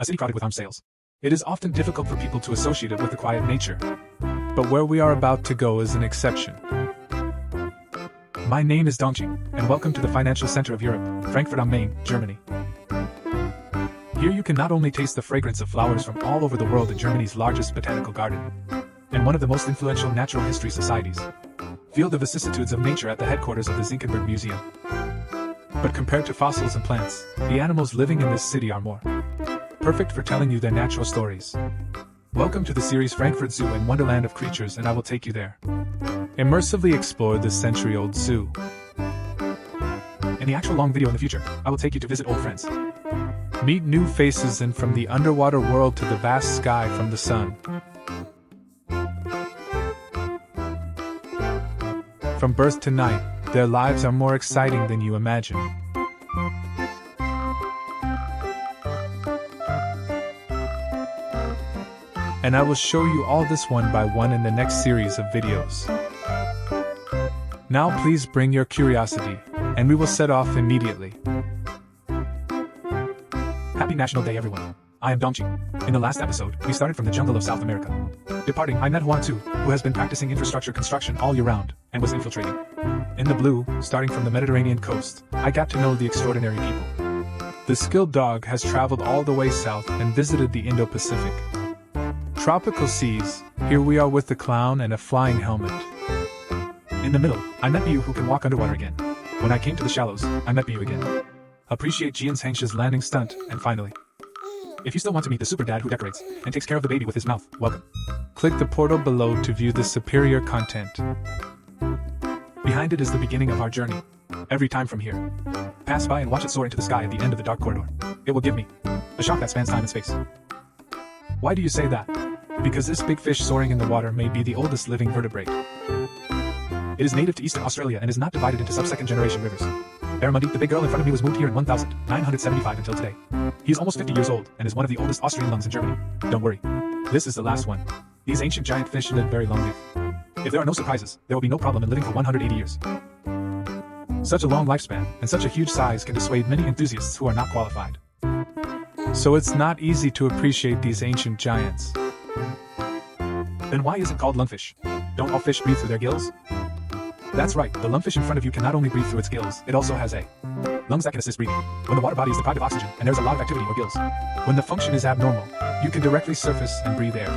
a city crowded with armed sails. It is often difficult for people to associate it with the quiet nature. But where we are about to go is an exception. My name is Dongjing, and welcome to the financial center of Europe, Frankfurt am Main, Germany. Here you can not only taste the fragrance of flowers from all over the world in Germany's largest botanical garden, and one of the most influential natural history societies, feel the vicissitudes of nature at the headquarters of the Zinkenberg Museum. But compared to fossils and plants, the animals living in this city are more perfect for telling you their natural stories. Welcome to the series Frankfurt Zoo and Wonderland of Creatures, and I will take you there. Immersively explore this century-old zoo. In the actual long video in the future, I will take you to visit old friends, meet new faces, and from the underwater world to the vast sky from the sun. From birth to night, their lives are more exciting than you imagine. And I will show you all this one by one in the next series of videos. Now please bring your curiosity, and we will set off immediately. Happy National Day, everyone. I am Dongjing. In the last episode, we started from the jungle of South America. Departing, I met Juan Tu, who has been practicing infrastructure construction all year round, and was infiltrating. In the blue, starting from the Mediterranean coast, I got to know the extraordinary people. The skilled dog has traveled all the way south and visited the Indo-Pacific. Tropical seas, here we are with the clown and a flying helmet. In the middle, I met Biu, who can walk underwater again. When I came to the shallows, I met Biu again. Appreciate Jian's Hengsh's landing stunt, and finally, if you still want to meet the super dad who decorates and takes care of the baby with his mouth, welcome. Click the portal below to view the superior content. Behind it is the beginning of our journey. Every time from here, pass by and watch it soar into the sky at the end of the dark corridor. It will give me a shock that spans time and space. Why do you say that? Because this big fish soaring in the water may be the oldest living vertebrate. It is native to eastern Australia and is not divided into sub-second generation rivers. Barramundi, the big girl in front of me, was moved here in 1975 until today. He is almost 50 years old and is one of the oldest Austrian lungs in Germany. Don't worry, this is the last one. These ancient giant fish live very long. If there are no surprises, there will be no problem in living for 180 years. Such a long lifespan and such a huge size can dissuade many enthusiasts who are not qualified. So it's not easy to appreciate these ancient giants. Then why is it called lungfish? Don't all fish breathe through their gills? That's right, the lungfish in front of you can not only breathe through its gills, it also has lungs that can assist breathing. When the water body is deprived of oxygen and there's a lot of activity or gills, when the function is abnormal, you can directly surface and breathe air.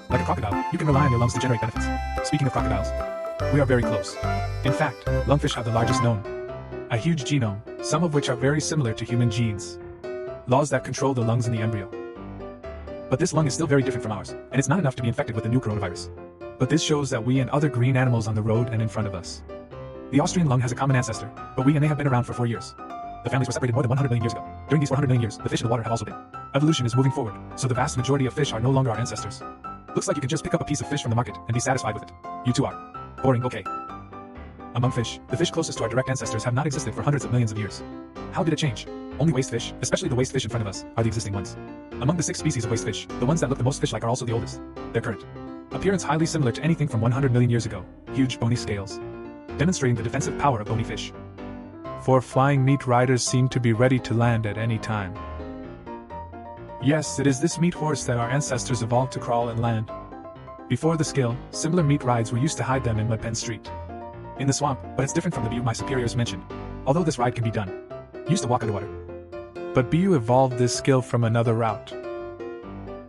Like a crocodile, you can rely on your lungs to generate benefits. Speaking of crocodiles, we are very close. In fact, lungfish have the largest known, a huge genome, some of which are very similar to human genes. Laws that control the lungs in the embryo. But this lung is still very different from ours, and it's not enough to be infected with the new coronavirus. But this shows that we and other green animals on the road and in front of us. The Austrian lung has a common ancestor, but we and they have been around for 4 years. The families were separated more than 100 million years ago. During these 400 million years, the fish in the water have also been. Evolution is moving forward, so the vast majority of fish are no longer our ancestors. Looks like you can just pick up a piece of fish from the market and be satisfied with it. You too are. Boring, okay. Among fish, the fish closest to our direct ancestors have not existed for hundreds of millions of years. How did it change? Only waste fish, especially the waste fish in front of us, are the existing ones. Among the 6 species of waste fish, the ones that look the most fish-like are also the oldest. Their current appearance highly similar to anything from 100 million years ago. Huge bony scales, demonstrating the defensive power of bony fish. 4 flying meat riders seem to be ready to land at any time. Yes, it is this meat horse that our ancestors evolved to crawl and land. Before the skill, similar meat rides were used to hide them in Mudpen Street, in the swamp, but it's different from the view my superiors mentioned. Although this ride can be done, used to walk underwater. But Biu evolved this skill from another route.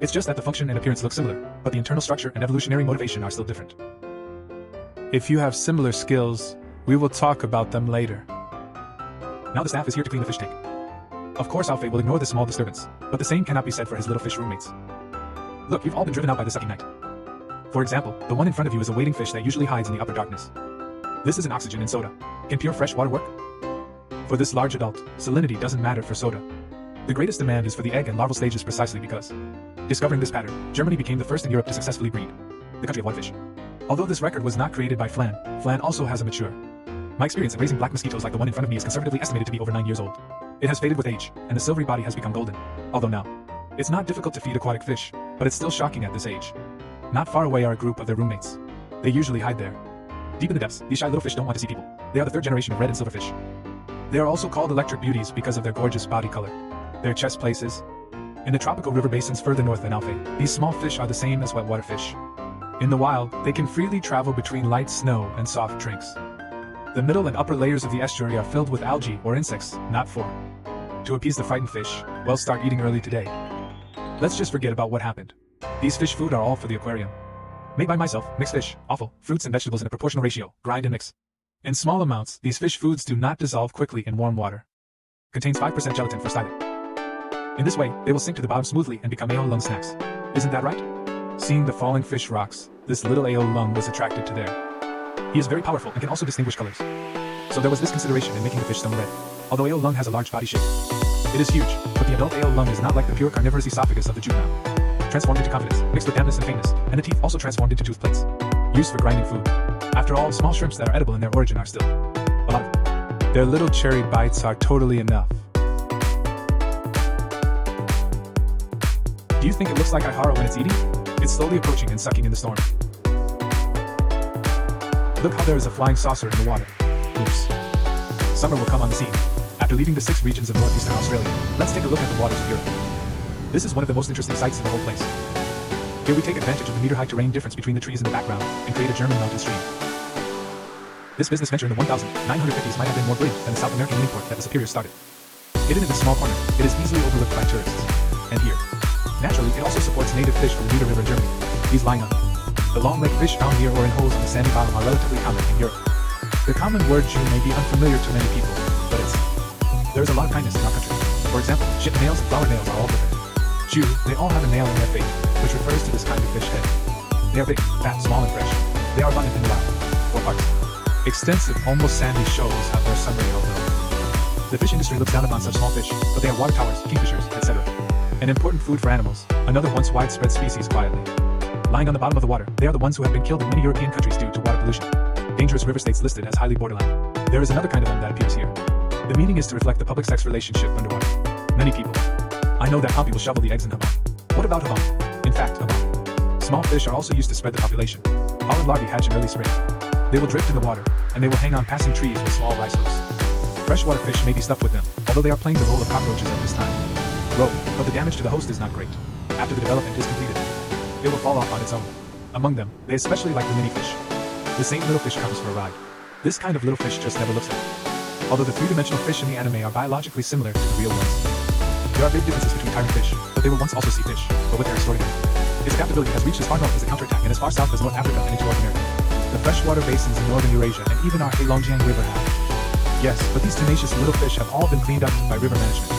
It's just that the function and appearance look similar, but the internal structure and evolutionary motivation are still different. If you have similar skills, we will talk about them later. Now the staff is here to clean the fish tank. Of course Alfei will ignore this small disturbance, but the same cannot be said for his little fish roommates. Look, you've all been driven out by the sucking night. For example, the one in front of you is a wading fish that usually hides in the upper darkness. This is an oxygen in soda. Can pure fresh water work? For this large adult, salinity doesn't matter for soda. The greatest demand is for the egg and larval stages precisely because, discovering this pattern, Germany became the first in Europe to successfully breed the country of whitefish. Although this record was not created by Flan, Flan also has a mature. My experience in raising black mosquitoes like the one in front of me is conservatively estimated to be over 9 years old. It has faded with age, and the silvery body has become golden. Although now, it's not difficult to feed aquatic fish, but it's still shocking at this age. Not far away are a group of their roommates. They usually hide there. Deep in the depths, these shy little fish don't want to see people. They are the 3rd generation of red and silverfish. They are also called electric beauties because of their gorgeous body color, their chest places, In the tropical river basins further north than Alphay, these small fish are the same as whitewater fish. In the wild, they can freely travel between light snow and soft drinks. The middle and upper layers of the estuary are filled with algae or insects, not for. To appease the frightened fish, well, start eating early today. Let's just forget about what happened. These fish food are all for the aquarium. Made by myself, mixed fish, offal, fruits and vegetables in a proportional ratio, grind and mix. In small amounts, these fish foods do not dissolve quickly in warm water. Contains 5% gelatin for styling. In this way, they will sink to the bottom smoothly and become AO lung snacks. Isn't that right? Seeing the falling fish rocks, this little AO lung was attracted to there. He is very powerful and can also distinguish colors. So there was this consideration in making the fish stone red. Although AO lung has a large body shape. It is huge, but the adult AO lung is not like the pure carnivorous esophagus of the juvenile. Transformed into confidence, mixed with dampness and faintness, and the teeth also transformed into tooth plates. Used for grinding food. After all, small shrimps that are edible in their origin are still alive. Their little cherry bites are totally enough. Do you think it looks like Ihara when it's eating? It's slowly approaching and sucking in the storm. Look how there is a flying saucer in the water. Oops. Summer will come on the scene. After leaving the 6 regions of northeastern Australia, let's take a look at the waters of Europe. This is one of the most interesting sights in the whole place. Here we take advantage of the meter-high terrain difference between the trees in the background and create a German mountain stream. This business venture in the 1950s might have been more brilliant than the South American mini port that the Superior started. Hidden in this small corner, it is easily overlooked by tourists. And here, naturally, it also supports native fish from the Nieder River in Germany. These lying on the long-legged fish found here or in holes on the sandy bottom are relatively common in Europe. The common word Jew may be unfamiliar to many people, but there is a lot of kindness in our country. For example, ship nails and flower nails are all perfect. Jew, they all have a nail in their face, which refers to this kind of fish head. They are big, fat, small, and fresh. They are abundant in the wild. 4 parts. Extensive, almost sandy shoals have their summary although. The fish industry looks down upon such small fish, but they are water towers, kingfishers, etc. An important food for animals, another once widespread species quietly. Lying on the bottom of the water, they are the ones who have been killed in many European countries due to water pollution. Dangerous river states listed as highly borderline. There is another kind of them that appears here. The meaning is to reflect the public-sex relationship underwater. Many people. I know that Pompey will shovel the eggs in Havon. What about Havon? In fact, Havon. Small fish are also used to spread the population. Pollen larvae hatch in early spring. They will drift in the water, and they will hang on passing trees with small rice hooks. Freshwater fish may be stuffed with them, although they are playing the role of cockroaches at this time. But the damage to the host is not great. After the development is completed, it will fall off on its own. Among them, they especially like the mini fish. The same little fish comes for a ride. This kind of little fish just never looks at it. Although the 3-dimensional fish in the anime are biologically similar to the real ones. There are big differences between tyrant fish, but they were once also sea fish, but with their extraordinary. Its adaptability has reached as far north as the counterattack and as far south as North Africa and into North America. The freshwater basins in northern Eurasia and even our Heilongjiang River have. Yes, but these tenacious little fish have all been cleaned up by river management.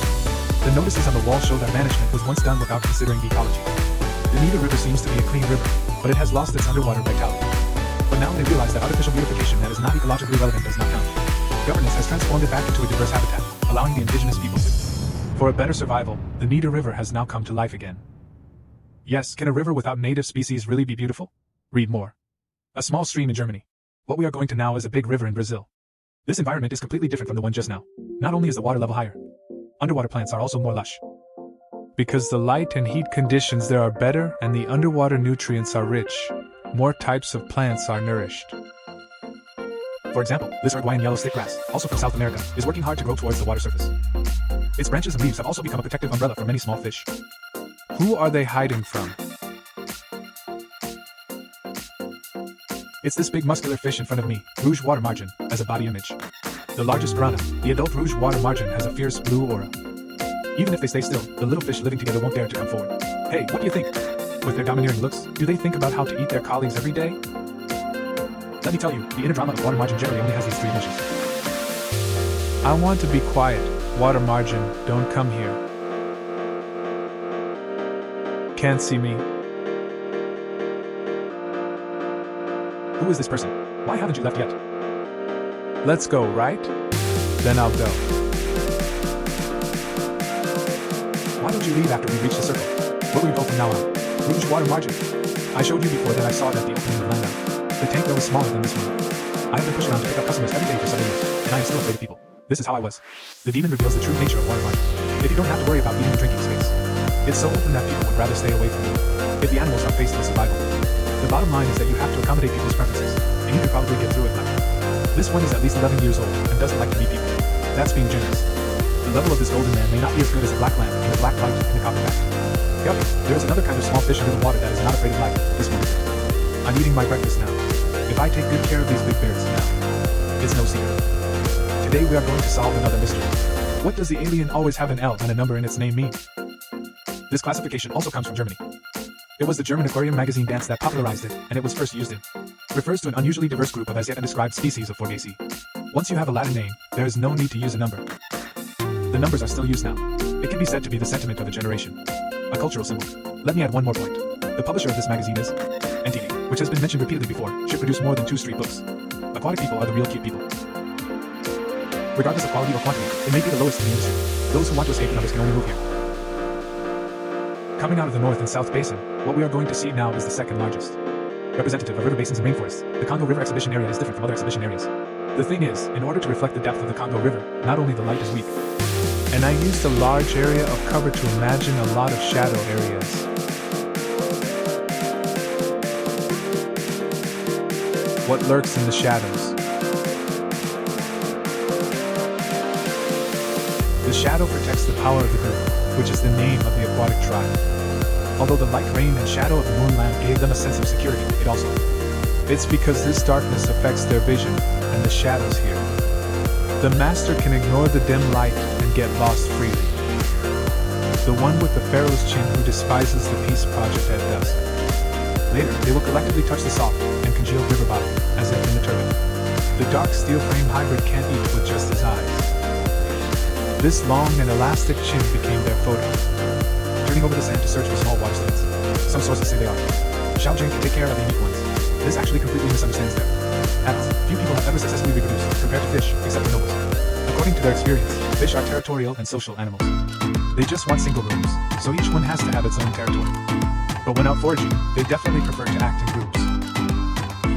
The notices on the wall show that management was once done without considering the ecology. The Nieder River seems to be a clean river, but it has lost its underwater vitality. But now they realize that artificial beautification that is not ecologically relevant does not count. Governance has transformed it back into a diverse habitat, allowing the indigenous people to. For a better survival, the Nieder River has now come to life again. Yes, can a river without native species really be beautiful? Read more. A small stream in Germany. What we are going to now is a big river in Brazil. This environment is completely different from the one just now. Not only is the water level higher, underwater plants are also more lush. Because the light and heat conditions there are better and the underwater nutrients are rich, more types of plants are nourished. For example, this Uruguayan yellow stick grass, also from South America, is working hard to grow towards the water surface. Its branches and leaves have also become a protective umbrella for many small fish. Who are they hiding from? It's this big muscular fish in front of me, rouge water margin, as a body image. The largest piranha, the adult rouge water margin has a fierce blue aura. Even if they stay still, the little fish living together won't dare to come forward. Hey, what do you think? With their domineering looks, do they think about how to eat their colleagues every day? Let me tell you, the inner drama of water margin generally only has these 3 niches. I want to be quiet. Water margin, don't come here. Can't see me. Who is this person? Why haven't you left yet? Let's go, right? Then I'll go. Why don't you leave after we reach the circle? Where will you go from now on? Rouge water margin. I showed you before that I saw it at the opening of Landau. The tank though is smaller than this one. I have been pushed around to pick up customers every day for 7 years, and I am still afraid of people. This is how I was. The demon reveals the true nature of water margin. If you don't have to worry about eating and drinking space, it's so open that people would rather stay away from you. If the animals are faced with survival. The bottom line is that you have to accommodate people's preferences, and you can probably get through it now. This one is at least 11 years old and doesn't like to meet people. That's being generous. The level of this golden man may not be as good as a black lamp and a black light in a copper back. Yup, there is another kind of small fish under the water that is not afraid of light, this one. I'm eating my breakfast now. If I take good care of these big bears now, it's no secret. Today we are going to solve another mystery. What does the alien always have an L and a number in its name mean? This classification also comes from Germany. It was the German aquarium magazine Dance that popularized it, and it was first used in. Refers to an unusually diverse group of as yet undescribed species of Forgaceae. Once you have a Latin name, there is no need to use a number. The numbers are still used now. It can be said to be the sentiment of a generation. A cultural symbol. Let me add one more point. The publisher of this magazine is NTD, which has been mentioned repeatedly before, should produce more than 2 street books. Aquatic people are the real cute people. Regardless of quality or quantity, it may be the lowest in the industry. Those who want to escape the numbers can only move here. Coming out of the North and South Basin, what we are going to see now is the second largest. Representative of river basins and rainforests, the Congo River exhibition area is different from other exhibition areas. The thing is, in order to reflect the depth of the Congo River, not only the light is weak, and I used a large area of cover to imagine a lot of shadow areas. What lurks in the shadows? The shadow protects the power of the group, which is the name of the aquatic tribe. Although the light, rain, and shadow of the moonland gave them a sense of security, it's because this darkness affects their vision, and the shadows here. The master can ignore the dim light and get lost freely. The one with the pharaoh's chin who despises the peace project at dusk. Later, they will collectively touch the soft and congealed river bottom, as if in the turbid. The dark steel frame hybrid can't eat with just his eyes. This long and elastic chin became their photo. Turning over the sand to search for small water stones. Some sources say they are. Xiaojing can take care of the unique ones. This actually completely misunderstands them. As few people have ever successfully reproduced compared to fish, except for nobles. According to their experience, fish are territorial and social animals. They just want single rooms, so each one has to have its own territory. But when out foraging, they definitely prefer to act in groups.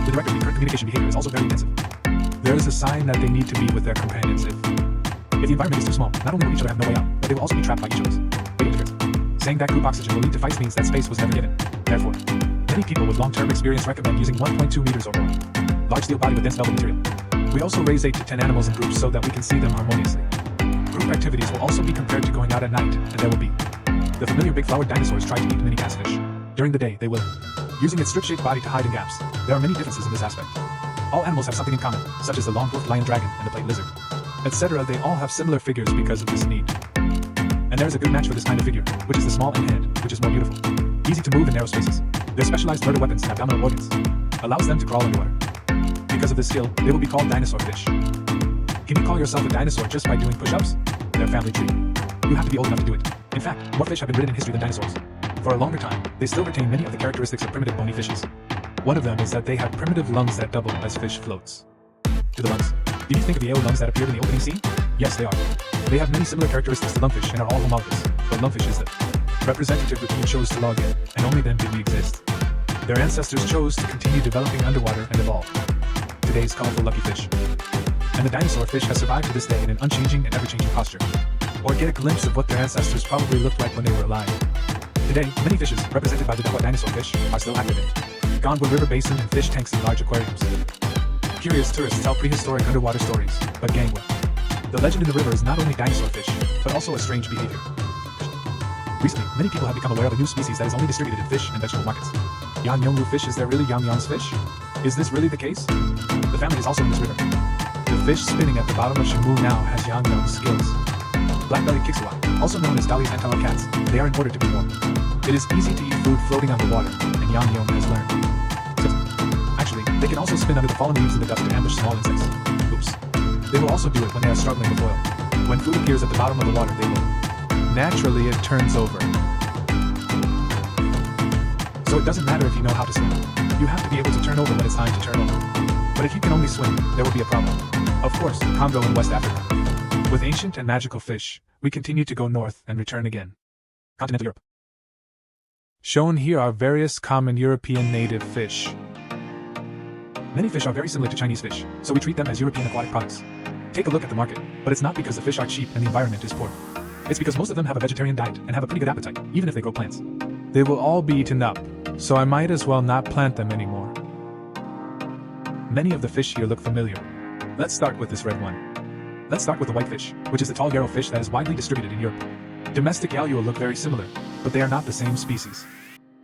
The direct recurrent communication behavior is also very intensive. There is a sign that they need to be with their companions if the environment is too small. Not only will each other have no way out, but they will also be trapped by each other's. Saying that group oxygen will lead to fights means that space was never given. Therefore, many people with long-term experience recommend using 1.2 meters or more. Large steel body with dense velvet material. We also raise 8 to 10 animals in groups so that we can see them harmoniously. Group activities will also be compared to going out at night, and there will be. The familiar big flowered dinosaurs try to eat mini catfish. During the day, they will. Using its strip-shaped body to hide in gaps, there are many differences in this aspect. All animals have something in common, such as the long-hoofed lion dragon and the plate lizard, etc. They all have similar figures because of this need. And there is a good match for this kind of figure, which is the small end head, which is more beautiful. Easy to move in narrow spaces. Their specialized murder weapons and abdominal organs allows them to crawl underwater. Because of this skill, they will be called dinosaur fish. Can you call yourself a dinosaur just by doing push-ups? Their family tree. You have to be old enough to do it. In fact, more fish have been written in history than dinosaurs. For a longer time, they still retain many of the characteristics of primitive bony fishes. One of them is that they have primitive lungs that double as fish floats. To the lungs. Did you think of the eel lungs that appeared in the opening scene? Yes, they are. They have many similar characteristics to lungfish and are all homologous, but lungfish is the representative group who chose to log in, and only then did we exist. Their ancestors chose to continue developing underwater and evolve. Today's colorful lucky fish. And the dinosaur fish has survived to this day in an unchanging and ever-changing posture. Or get a glimpse of what their ancestors probably looked like when they were alive. Today, many fishes, represented by the double dinosaur fish, are still active in Gangwon River Basin and fish tanks in large aquariums. Curious tourists tell prehistoric underwater stories, but Gangwon. The legend in the river is not only dinosaur fish, but also a strange behavior. Recently, many people have become aware of a new species that is only distributed in fish and vegetable markets. Yang Yongwu fish. Is there really Yang Yong's fish? Is this really the case? The family is also in this river. The fish spinning at the bottom of Shangwu now has Yang Yong's skills. Black-bellied kixua, also known as Dali's antelope cats, they are imported to be warm. It is easy to eat food floating on the water, and Yang Yong has learned. Actually, they can also spin under the fallen leaves in the dust to ambush small insects. Oops. They will also do it when they are struggling with oil. When food appears at the bottom of the water, they will. Naturally, it turns over. So it doesn't matter if you know how to swim. You have to be able to turn over when it's time to turn over. But if you can only swim, there will be a problem. Of course, Congo in West Africa. With ancient and magical fish, we continue to go north and return again. Continental Europe. Shown here are various common European native fish. Many fish are very similar to Chinese fish, so we treat them as European aquatic products. Take a look at the market, but it's not because the fish are cheap and the environment is poor. It's because most of them have a vegetarian diet and have a pretty good appetite, even if they grow plants. They will all be eaten up, so I might as well not plant them anymore. Many of the fish here look familiar. Let's start with this red one. Let's start with the whitefish, which is the tall yarrow fish that is widely distributed in Europe. Domestic yaluo look very similar, but they are not the same species.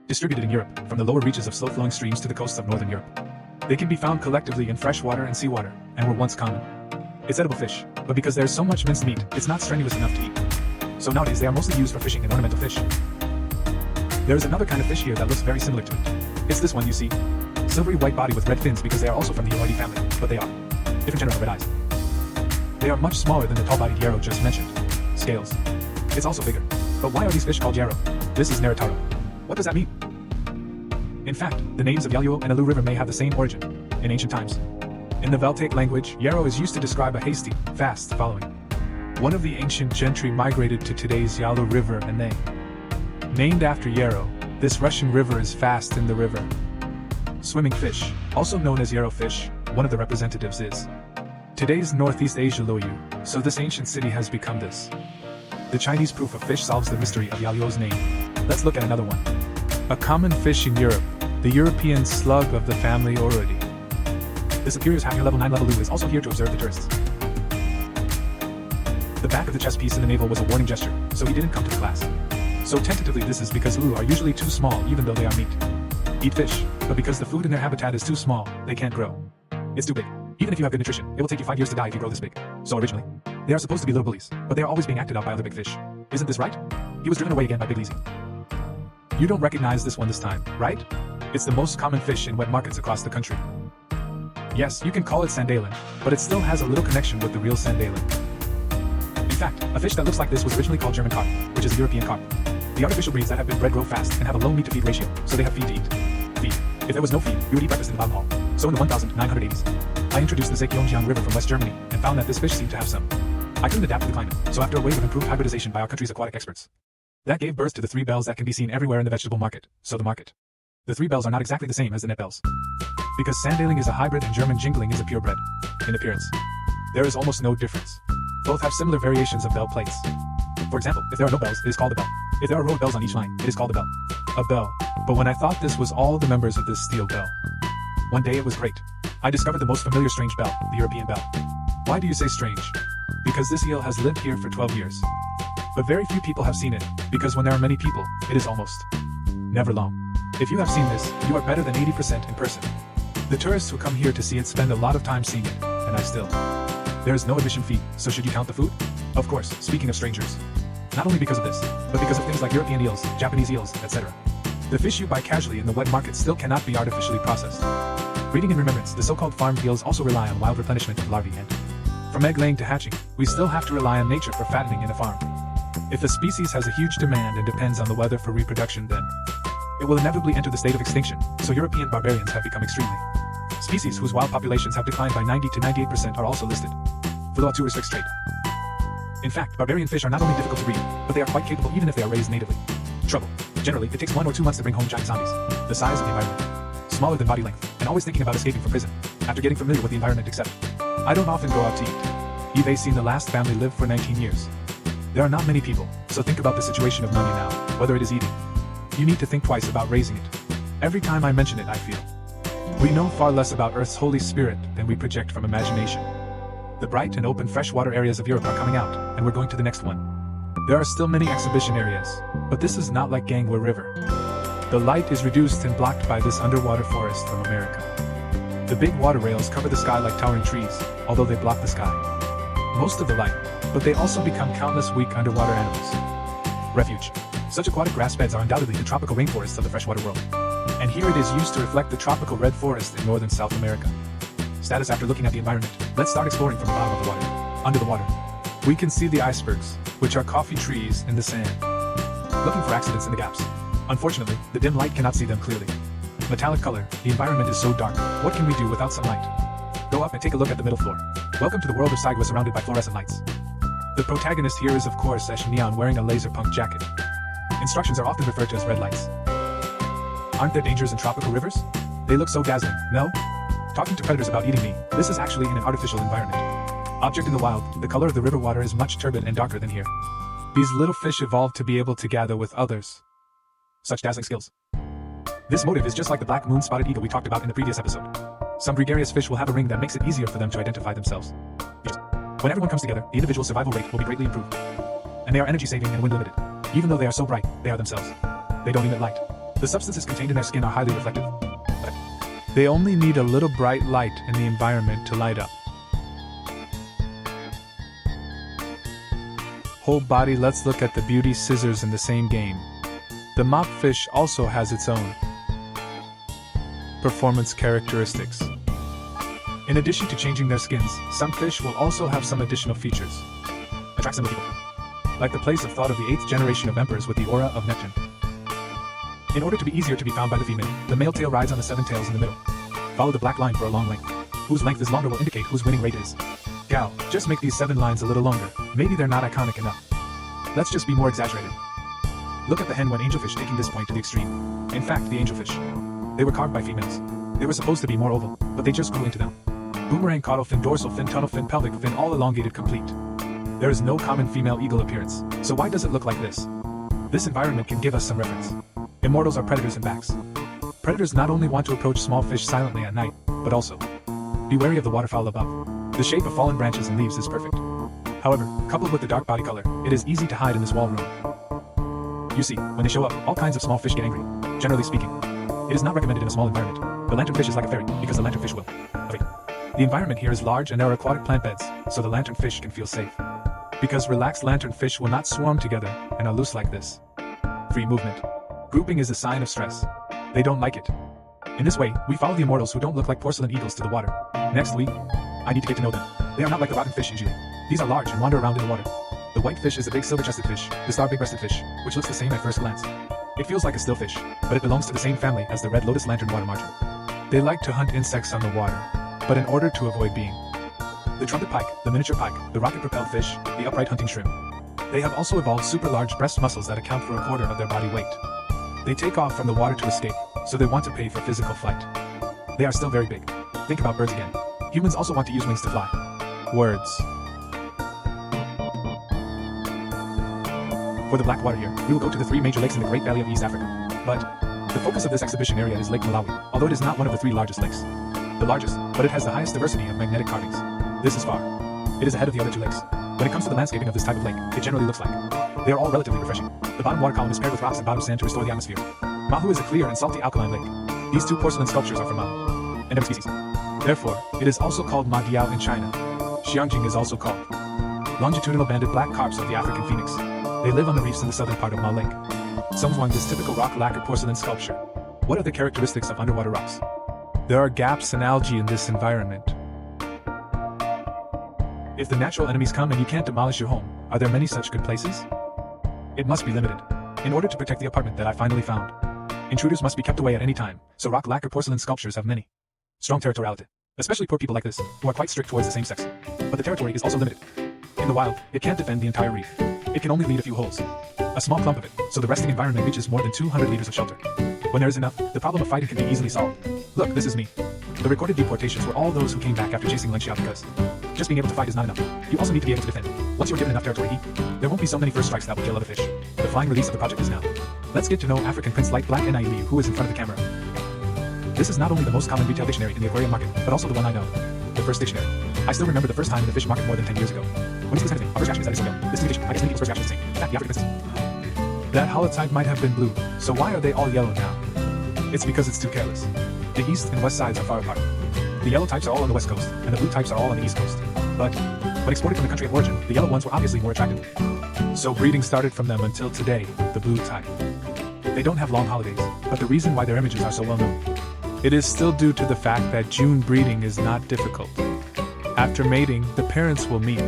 Distributed in Europe, from the lower reaches of slow-flowing streams to the coasts of northern Europe. They can be found collectively in freshwater and seawater, and were once common. It's edible fish, but because there's so much minced meat, it's not strenuous enough to eat. So nowadays they are mostly used for fishing and ornamental fish. There is another kind of fish here that looks very similar to it. It's this one you see. Silvery white body with red fins because they are also from the Oidae family, but they are different genera of red eyes. They are much smaller than the tall-bodied yarrow just mentioned. Scales. It's also bigger. But why are these fish called yarrow? This is Neritaro. What does that mean? In fact, the names of Yaluo and Alu River may have the same origin, in ancient times. In the Veltaic language, yarrow is used to describe a hasty, fast following. One of the ancient gentry migrated to today's Yalu River and they named after Yarrow. This Russian river is fast in the river. Swimming fish, also known as yarrow fish, one of the representatives is today's Northeast Asia Loyu, so this ancient city has become this. The Chinese proof of fish solves the mystery of Yaluo's name. Let's look at another one. A common fish in Europe, the European slug of the family Oidae. The superior's higher level 9 level Lu is also here to observe the tourists. The back of the chest piece in the navel was a warning gesture, so he didn't come to the class. So tentatively this is because Lu are usually too small even though they are meat. Eat fish, but because the food in their habitat is too small, they can't grow. It's too big. Even if you have good nutrition, it will take you 5 years to die if you grow this big. So originally, they are supposed to be little bullies, but they are always being acted out by other big fish. Isn't this right? He was driven away again by Big Lizzy. You don't recognize this one this time, right? It's the most common fish in wet markets across the country. Yes, you can call it sandalin, but it still has a little connection with the real sandalin. In fact, a fish that looks like this was originally called German carp, which is a European carp. The artificial breeds that have been bred grow fast and have a low meat-to-feed ratio, so they have feed to eat. Feed. If there was no feed, we would eat breakfast in the bottom hall. So in the 1980s, I introduced the Zhejiang River from West Germany and found that this fish seemed to have some. I couldn't adapt to the climate, so after a wave of improved hybridization by our country's aquatic experts, that gave birth to the 3 bells that can be seen everywhere in the vegetable market. So the market. The 3 bells are not exactly the same as the net bells. Because sandailing is a hybrid and German jingling is a purebred. In appearance, there is almost no difference. Both have similar variations of bell plates. For example, if there are no bells, it is called a bell. If there are a row of bells on each line, it is called a bell. A bell. But when I thought this was all the members of this steel bell, one day it was great. I discovered the most familiar strange bell, the European bell. Why do you say strange? Because this eel has lived here for 12 years. But very few people have seen it, because when there are many people, it is almost never long. If you have seen this, you are better than 80% in person. The tourists who come here to see it spend a lot of time seeing it, and I still. There is no admission fee, so should you count the food? Of course, speaking of strangers. Not only because of this, but because of things like European eels, Japanese eels, etc. The fish you buy casually in the wet market still cannot be artificially processed. Reading in remembrance, the so-called farmed eels also rely on wild replenishment of larvae and, from egg laying to hatching, we still have to rely on nature for fattening in a farm. If a species has a huge demand and depends on the weather for reproduction, then it will inevitably enter the state of extinction, so European barbarians have become extremely. Species whose wild populations have declined by 90 to 98% are also listed. For law to restrict trade. In fact, barbarian fish are not only difficult to breed, but they are quite capable even if they are raised natively. Trouble. Generally, it takes 1 or 2 months to bring home giant zombies. The size of the environment. Smaller than body length, and always thinking about escaping from prison, after getting familiar with the environment except. I don't often go out to eat. You've seen the last family live for 19 years. There are not many people, so think about the situation of money now, whether it is eating. You need to think twice about raising it. Every time I mention it, I feel. We know far less about Earth's Holy Spirit than we project from imagination. The bright and open freshwater areas of Europe are coming out, and we're going to the next one. There are still many exhibition areas, but this is not like Gangwa River. The light is reduced and blocked by this underwater forest from America. The big water rails cover the sky like towering trees, although they block the sky. Most of the light, but they also become countless weak underwater animals. Refuge. Such aquatic grass beds are undoubtedly the tropical rainforests of the freshwater world. And here it is used to reflect the tropical red forest in northern South America. Status after looking at the environment, let's start exploring from the bottom of the water. Under the water, we can see the icebergs, which are coffee trees in the sand. Looking for accidents in the gaps. Unfortunately, the dim light cannot see them clearly. Metallic color, the environment is so dark, what can we do without some light? Go up and take a look at the middle floor. Welcome to the world of Saigwa surrounded by fluorescent lights. The protagonist here is of course Ash Neon wearing a laser punk jacket. Instructions are often referred to as red lights. Aren't there dangers in tropical rivers? They look so dazzling, no? Talking to predators about eating me, this is actually in an artificial environment. Object in the wild, the color of the river water is much turbid and darker than here. These little fish evolved to be able to gather with others. Such dazzling skills. This motive is just like the black moon-spotted eagle we talked about in the previous episode. Some gregarious fish will have a ring that makes it easier for them to identify themselves. When everyone comes together, the individual survival rate will be greatly improved. And they are energy saving and wind limited. Even though they are so bright, they are themselves. They don't emit light. The substances contained in their skin are highly reflective. They only need a little bright light in the environment to light up. Whole body, let's look at the beauty scissors in the same game. The mopfish also has its own performance characteristics. In addition to changing their skins, some fish will also have some additional features. Attract some people. Like the place of thought of the 8th generation of emperors with the aura of Neptune. In order to be easier to be found by the female, the male tail rides on the 7 tails in the middle. Follow the black line for a long length. Whose length is longer will indicate whose winning rate is. Gal, just make these 7 lines a little longer. Maybe they're not iconic enough. Let's just be more exaggerated. Look at the hen when angelfish, taking this point to the extreme. In fact, the angelfish. They were carved by females. They were supposed to be more oval, but they just grew into them. Boomerang, caudal fin, dorsal fin, tunnel fin, pelvic fin, all elongated complete. There is no common female eagle appearance, so why does it look like this? This environment can give us some reference. Immortals are predators in backs. Predators not only want to approach small fish silently at night, but also be wary of the waterfowl above. The shape of fallen branches and leaves is perfect. However, coupled with the dark body color, it is easy to hide in this wall room. You see, when they show up, all kinds of small fish get angry. Generally speaking, it is not recommended in a small environment. The lanternfish is like a fairy, because the lanternfish will. Wait. The environment here is large and there are aquatic plant beds, so the lanternfish can feel safe. Because relaxed lanternfish will not swarm together and are loose like this. Free movement. Grouping is a sign of stress. They don't like it. In this way, we follow the immortals who don't look like porcelain eagles to the water. Next, I need to get to know them. They are not like the rotten fish usually. These are large and wander around in the water. The white fish is a big silver-chested fish, the star big-breasted fish, which looks the same at first glance. It feels like a still fish, but it belongs to the same family as the red lotus lantern water margin. They like to hunt insects on the water, but in order to avoid being the trumpet pike, the miniature pike, the rocket-propelled fish, the upright hunting shrimp. They have also evolved super large breast muscles that account for a quarter of their body weight. They take off from the water to escape, so they want to pay for physical flight. They are still very big. Think about birds again. Humans also want to use wings to fly. Words. For the black water here, we will go to the 3 major lakes in the Great Valley of East Africa. But the focus of this exhibition area is Lake Malawi, although it is not one of the 3 largest lakes. The largest, but it has the highest diversity of magnetic carvings. This is far. It is ahead of the other 2 lakes. When it comes to the landscaping of this type of lake, it generally looks like they are all relatively refreshing. The bottom water column is paired with rocks and bottom sand to restore the atmosphere. Mahu is a clear and salty alkaline lake. These 2 porcelain sculptures are from Mahu, and every species. Therefore, it is also called Ma Diao in China. Xiangjing is also called longitudinal banded black carps of the African phoenix. They live on the reefs in the southern part of Ma Lake. Someone this typical rock lacquer porcelain sculpture. What are the characteristics of underwater rocks? There are gaps and algae in this environment. If the natural enemies come and you can't demolish your home, are there many such good places? It must be limited. In order to protect the apartment that I finally found, intruders must be kept away at any time, so rock lacquer porcelain sculptures have many strong territoriality, especially poor people like this, who are quite strict towards the same sex. But the territory is also limited. In the wild, it can't defend the entire reef. It can only lead a few holes. A small clump of it, so the resting environment reaches more than 200 liters of shelter. When there is enough, the problem of fighting can be easily solved. Look, this is me. The recorded deportations were all those who came back after chasing Len Xiao because just being able to fight is not enough. You also need to be able to defend. Once you're given enough territory, there won't be so many first strikes that will kill other fish. The flying release of the project is now. Let's get to know African Prince Light Black Niu, who is in front of the camera. This is not only the most common retail dictionary in the aquarium market, but also the one I know. The first dictionary. I still remember the first time in the fish market more than 10 years ago. When you see this kind of thing, our first reaction is that it's so young. This communication, I guess many people's first reaction is the same. In fact, the African princess. That holotype might have been blue, so why are they all yellow now? It's because it's too careless. The east and west sides are far apart. The yellow types are all on the west coast, and the blue types are all on the east coast. But when exported from the country of origin, the yellow ones were obviously more attractive. So breeding started from them until today, the blue type. They don't have long holidays, but the reason why their images are so well known. It is still due to the fact that June breeding is not difficult. After mating, the parents will meet.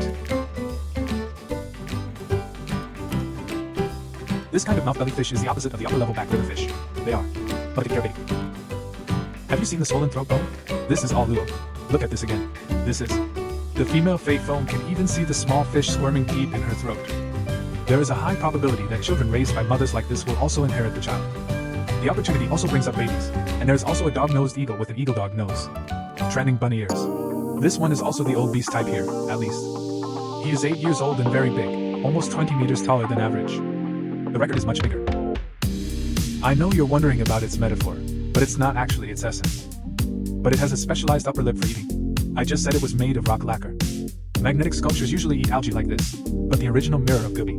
This kind of mouth-belly fish is the opposite of the upper-level back river fish. They are, but they care baby. Have you seen the swollen throat bone? This is all luo. Look at this again. This is. The female fay foam can even see the small fish squirming deep in her throat. There is a high probability that children raised by mothers like this will also inherit the child. The opportunity also brings up babies, and there is also a dog-nosed eagle with an eagle-dog nose. Trending bunny ears. This one is also the old beast type here, at least. He is 8 years old and very big, almost 20 meters taller than average. The record is much bigger. I know you're wondering about its metaphor, but it's not actually its essence. But it has a specialized upper lip for eating. I just said it was made of rock lacquer. Magnetic sculptures usually eat algae like this, but the original mirror of Gobi.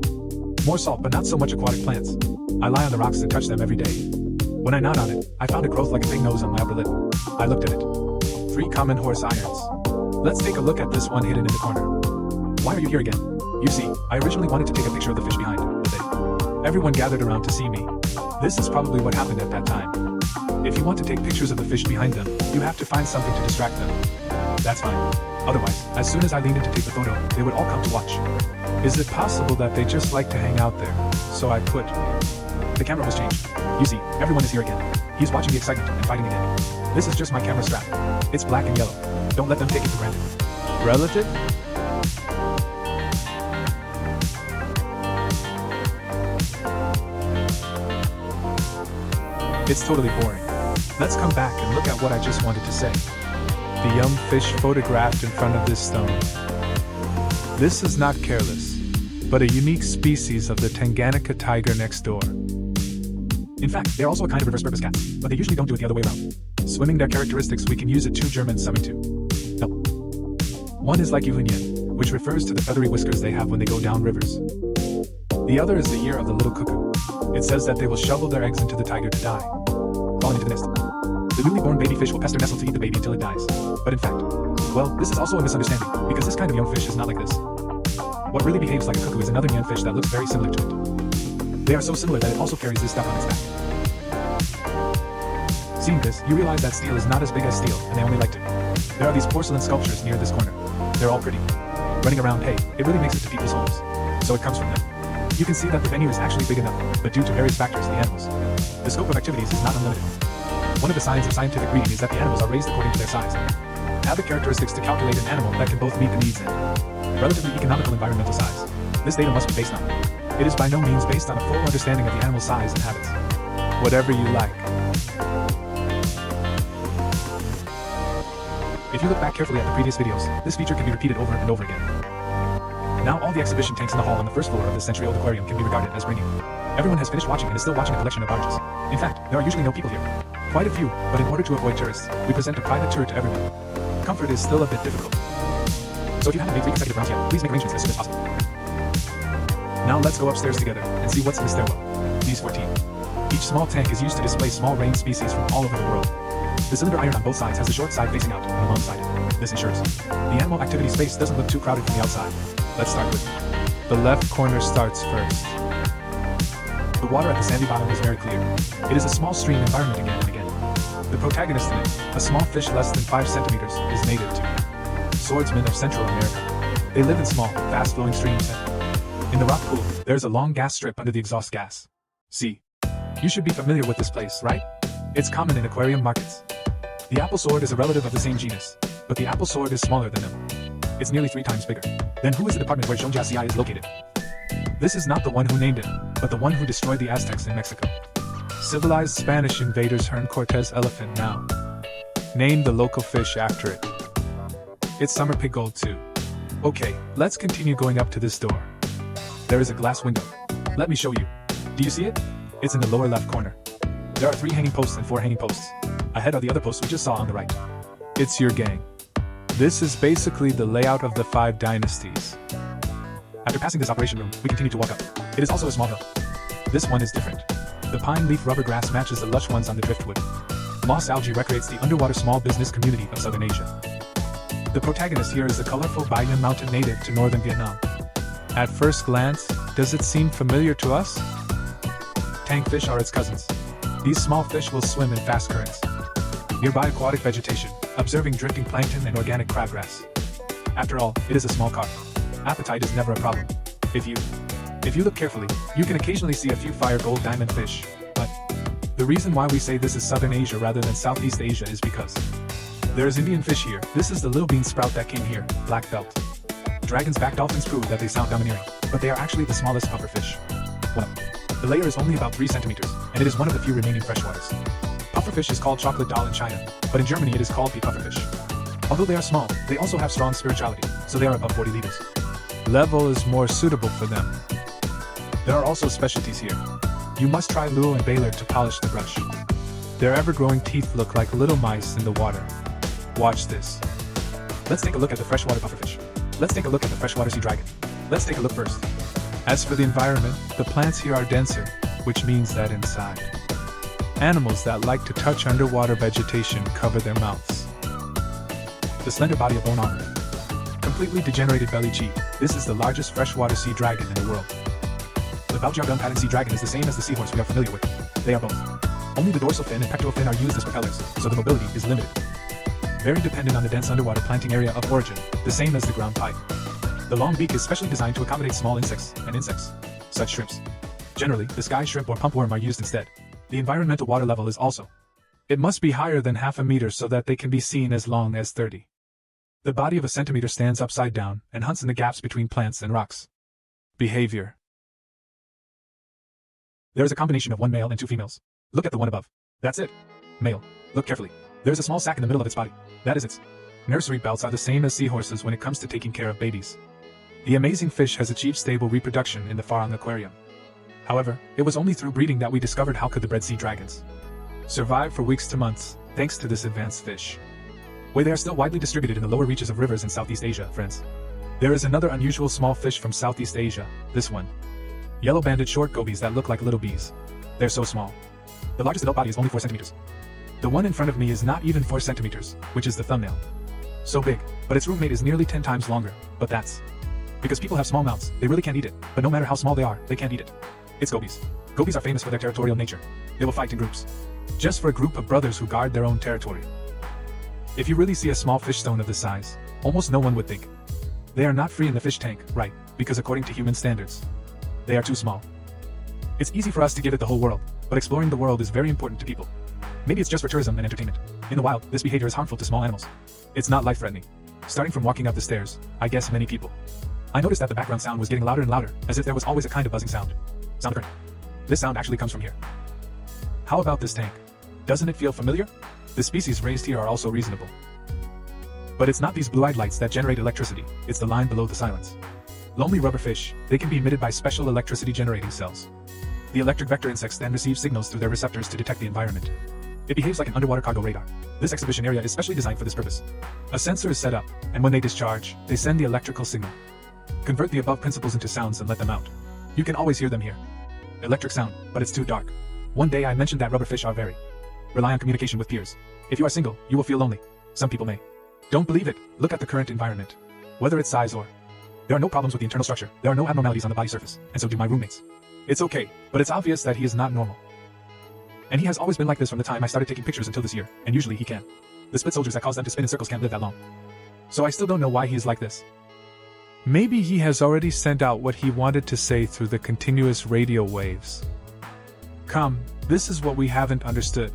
More salt, but not so much aquatic plants. I lie on the rocks and touch them every day. When I gnawed on it, I found a growth like a big nose on my upper lip. I looked at it. 3 common horse irons. Let's take a look at this one hidden in the corner. Why are you here again? You see, I originally wanted to take a picture of the fish behind the thing. Everyone gathered around to see me. This is probably what happened at that time. If you want to take pictures of the fish behind them, you have to find something to distract them. That's fine. Otherwise, as soon as I leaned in to take the photo, they would all come to watch. Is it possible that they just like to hang out there? So I quit. The camera was changed. You see, everyone is here again. He's watching the excitement and fighting again. This is just my camera strap. It's black and yellow. Don't let them take it for granted. Relative? It's totally boring. Let's come back and look at what I just wanted to say. The young fish photographed in front of this stone. This is not careless, but a unique species of the Tanganyika tiger next door. In fact, they're also a kind of reverse purpose cat, but they usually don't do it the other way around. Swimming their characteristics, we can use it 2 Germans summing to. No. One is like Yuhunyan, which refers to the feathery whiskers they have when they go down rivers. The other is the year of the little cuckoo. It says that they will shovel their eggs into the tiger to die, falling into the nest. The newly born baby fish will pester nestle to eat the baby until it dies. But in fact, well, this is also a misunderstanding, because this kind of young fish is not like this. What really behaves like a cuckoo is another young fish that looks very similar to it. They are so similar that it also carries this stuff on its back. Seeing this, you realize that steel is not as big as steel, and they only like to. There are these porcelain sculptures near this corner. They're all pretty. Running around, hey, it really makes it to people's homes. So it comes from them. You can see that the venue is actually big enough, but due to various factors, the animals. The scope of activities is not unlimited. One of the signs of scientific breeding is that the animals are raised according to their size. Have the characteristics to calculate an animal that can both meet the needs and relatively economical environmental size. This data must be based on. It is by no means based on a full understanding of the animal's size and habits. Whatever you like. If you look back carefully at the previous videos, this feature can be repeated over and over again. Now all the exhibition tanks in the hall on the first floor of this century-old aquarium can be regarded as ringing. Everyone has finished watching and is still watching a collection of barges. In fact, there are usually no people here. Quite a few, but in order to avoid tourists, we present a private tour to everyone. Comfort is still a bit difficult. So if you haven't made 3 consecutive rounds yet, please make arrangements as soon as possible. Now let's go upstairs together and see what's in the stairwell. These 14. Each small tank is used to display small range species from all over the world. The cylinder iron on both sides has a short side facing out and a long side. This ensures the animal activity space doesn't look too crowded from the outside. Let's start with the left corner starts first. The water at the sandy bottom is very clear. It is a small stream environment again and again. The protagonist in it, a small fish less than 5 centimeters, is native to swordsmen of Central America. They live in small, fast-flowing streams and in the rock pool, there's a long gas strip under the exhaust gas. See, you should be familiar with this place, right? It's common in aquarium markets. The apple sword is a relative of the same genus, but the apple sword is smaller than them. It's nearly 3 times bigger. Then who is the department where Zhongjiaxia is located? This is not the one who named it, but the one who destroyed the Aztecs in Mexico. Civilized Spanish invaders Hern Cortez elephant now. Name the local fish after it. It's summer pig gold too. Okay, let's continue going up to this door. There is a glass window. Let me show you. Do you see it? It's in the lower left corner. There are 3 hanging posts and 4 hanging posts. Ahead are the other posts we just saw on the right. It's your gang. This is basically the layout of the 5 dynasties. After passing this operation room, we continue to walk up. It is also a small hill. This one is different. The pine leaf rubber grass matches the lush ones on the driftwood. Moss algae recreates the underwater small business community of Southern Asia. The protagonist here is the colorful Bayan mountain native to northern Vietnam. At first glance, does it seem familiar to us? Tankfish are its cousins. These small fish will swim in fast currents. Nearby aquatic vegetation, observing drifting plankton and organic crabgrass. After all, it is a small carp. Appetite is never a problem. If you look carefully, you can occasionally see a few fire gold diamond fish, but the reason why we say this is Southern Asia rather than Southeast Asia is because there is Indian fish here. This is the little bean sprout that came here, black belt. Dragon's back dolphins prove that they sound domineering, but they are actually the smallest pufferfish. Well, the layer is only about 3 centimeters, and it is one of the few remaining freshwaters. Pufferfish is called chocolate doll in China, but in Germany it is called pea pufferfish. Although they are small, they also have strong spirituality, so they are above 40 liters. Level is more suitable for them. There are also specialties here. You must try Luo and Baylor to polish the brush. Their ever-growing teeth look like little mice in the water. Watch this. Let's take a look at the freshwater pufferfish. Let's take a look at the freshwater sea dragon. Let's take a look first. As for the environment, the plants here are denser, which means that inside, animals that like to touch underwater vegetation cover their mouths. The slender body of bone armor. Completely degenerated belly cheek. This is the largest freshwater sea dragon in the world. The Valjargon pattern sea dragon is the same as the seahorse we are familiar with. They are both. Only the dorsal fin and pectoral fin are used as propellers, so the mobility is limited. Very dependent on the dense underwater planting area of origin, the same as the ground pike. The long beak is specially designed to accommodate small insects, such shrimps. Generally, the sky shrimp or pumpworm are used instead. The environmental water level is also. It must be higher than half a meter so that they can be seen as long as 30. The body of a centimeter stands upside down and hunts in the gaps between plants and rocks. Behavior. There is a combination of one male and two females. Look at the one above. That's it. Male. Look carefully. There is a small sac in the middle of its body. That is its. Nursery belts are the same as seahorses when it comes to taking care of babies. The amazing fish has achieved stable reproduction in the Farang aquarium. However, it was only through breeding that we discovered how could the bred sea dragons survive for weeks to months, thanks to this advanced fish. Where they are still widely distributed in the lower reaches of rivers in Southeast Asia, friends. There is another unusual small fish from Southeast Asia, this one. Yellow-banded short gobies that look like little bees. They're so small. The largest adult body is only 4 centimeters. The one in front of me is not even 4 centimeters, which is the thumbnail. So big, but its roommate is nearly 10 times longer, but that's because people have small mouths, they really can't eat it, but no matter how small they are, they can't eat it. It's gobies. Gobies are famous for their territorial nature. They will fight in groups. Just for a group of brothers who guard their own territory. If you really see a small fish stone of this size, almost no one would think. They are not free in the fish tank, right, because according to human standards, they are too small. It's easy for us to give it the whole world, but exploring the world is very important to people. Maybe it's just for tourism and entertainment. In the wild, this behavior is harmful to small animals. It's not life-threatening. Starting from walking up the stairs, I guess many people. I noticed that the background sound was getting louder and louder, as if there was always a kind of buzzing sound. Sound current. This sound actually comes from here. How about this tank? Doesn't it feel familiar? The species raised here are also reasonable. But it's not these blue-eyed lights that generate electricity, it's the line below the silence. Lonely rubberfish, they can be emitted by special electricity generating cells. The electric vector insects then receive signals through their receptors to detect the environment. It behaves like an underwater cargo radar. This exhibition area is specially designed for this purpose. A sensor is set up, and when they discharge, they send the electrical signal. Convert the above principles into sounds and let them out. You can always hear them here. Electric sound, but it's too dark. One day I mentioned that rubberfish are very rely on communication with peers. If you are single, you will feel lonely. Some people may. Don't believe it, look at the current environment. Whether it's size or there are no problems with the internal structure, there are no abnormalities on the body surface, and so do my roommates. It's okay, but it's obvious that he is not normal. And he has always been like this from the time I started taking pictures until this year, and usually he can. The split soldiers that cause them to spin in circles can't live that long. So I still don't know why he is like this. Maybe he has already sent out what he wanted to say through the continuous radio waves. Come, this is what we haven't understood.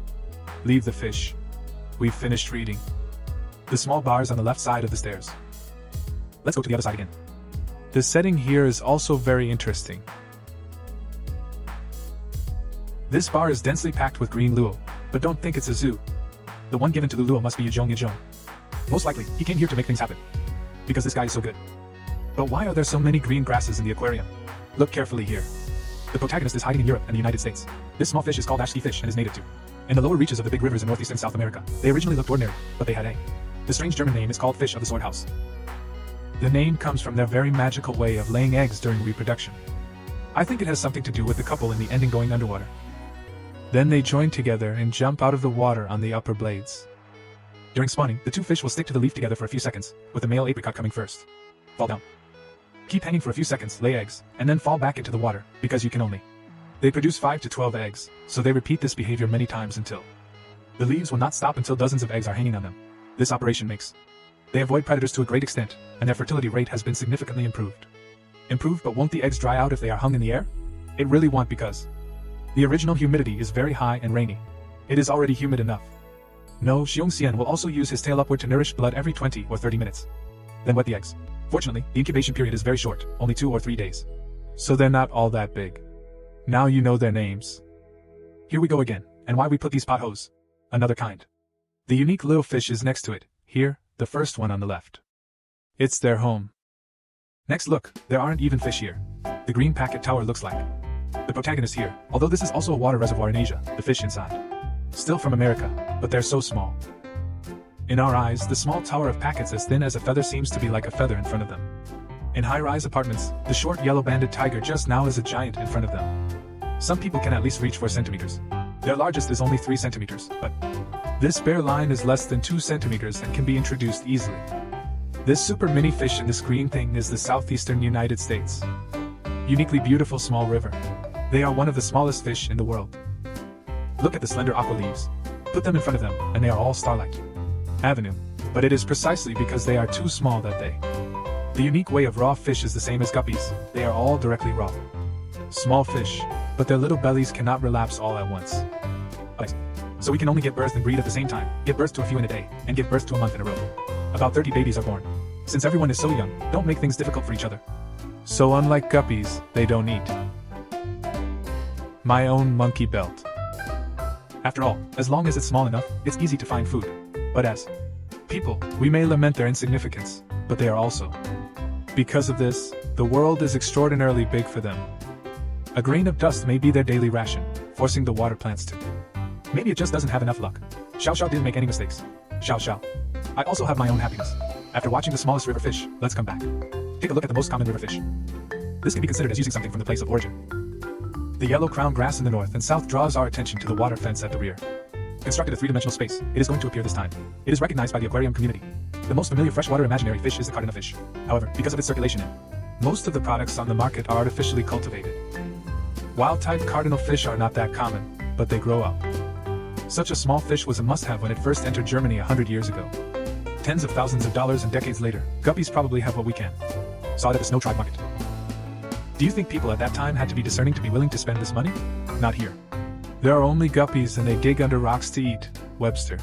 Leave the fish. We've finished reading. The small bars on the left side of the stairs. Let's go to the other side again. The setting here is also very interesting. This bar is densely packed with green luo, but don't think it's a zoo. The one given to Luluo must be Yujong. Most likely, he came here to make things happen. Because this guy is so good. But why are there so many green grasses in the aquarium? Look carefully here. The protagonist is hiding in Europe and the United States. This small fish is called ashki fish and is native to in the lower reaches of the big rivers in Northeast and South America. They originally looked ordinary, but they had a. The strange German name is called fish of the sword house. The name comes from their very magical way of laying eggs during reproduction. I think it has something to do with the couple in the ending going underwater. Then they join together and jump out of the water on the upper blades. During spawning, the two fish will stick to the leaf together for a few seconds, with the male apricot coming first. Fall down. Keep hanging for a few seconds, lay eggs, and then fall back into the water, because you can only. They produce 5 to 12 eggs, so they repeat this behavior many times until the leaves will not stop until dozens of eggs are hanging on them. This operation makes they avoid predators to a great extent, and their fertility rate has been significantly improved. Improved, but won't the eggs dry out if they are hung in the air? It really won't because the original humidity is very high and rainy. It is already humid enough. No, Xiongxian will also use his tail upward to nourish blood every 20 or 30 minutes. Then wet the eggs. Fortunately, the incubation period is very short, only 2 or 3 days. So they're not all that big. Now you know their names. Here we go again, and why we put these potholes. Another kind. The unique little fish is next to it, here, the first one on the left. It's their home. Next look, there aren't even fish here. The green packet tower looks like the protagonist here, although this is also a water reservoir in Asia, the fish inside. Still from America, but they're so small. In our eyes, the small tower of packets as thin as a feather seems to be like a feather in front of them. In high-rise apartments, the short yellow-banded tiger just now is a giant in front of them. Some people can at least reach 4 centimeters. Their largest is only 3 centimeters, but this bear line is less than 2 centimeters and can be introduced easily. This super mini fish in this green thing is the southeastern United States. Uniquely beautiful small river. They are one of the smallest fish in the world. Look at the slender aqua leaves. Put them in front of them, and they are all Starlight Avenue. But it is precisely because they are too small that they. The unique way of raw fish is the same as guppies. They are all directly raw. Small fish, but their little bellies cannot relapse all at once. So we can only give birth and breed at the same time, give birth to a few in a day, and give birth to a month in a row. About 30 babies are born. Since everyone is so young, don't make things difficult for each other. So unlike guppies, they don't eat. My own monkey belt. After all, as long as it's small enough, it's easy to find food. But as people, we may lament their insignificance, but they are also. Because of this, the world is extraordinarily big for them. A grain of dust may be their daily ration, forcing the water plants to. Maybe it just doesn't have enough luck. Xiao Xiao didn't make any mistakes. Xiao Xiao. I also have my own happiness. After watching the smallest river fish, let's come back. Take a look at the most common river fish. This can be considered as using something from the place of origin. The yellow crown grass in the north and south draws our attention to the water fence at the rear. Constructed a three-dimensional space, it is going to appear this time. It is recognized by the aquarium community. The most familiar freshwater imaginary fish is the cardinal fish. However, because of its circulation in, most of the products on the market are artificially cultivated. Wild-type cardinal fish are not that common, but they grow up. Such a small fish was a must-have when it first entered Germany 100 years ago. Tens of thousands of dollars and decades later, guppies probably have what we can. Saw it at the Snow Tribe market. Do you think people at that time had to be discerning to be willing to spend this money? Not here. There are only guppies and they dig under rocks to eat. Webster.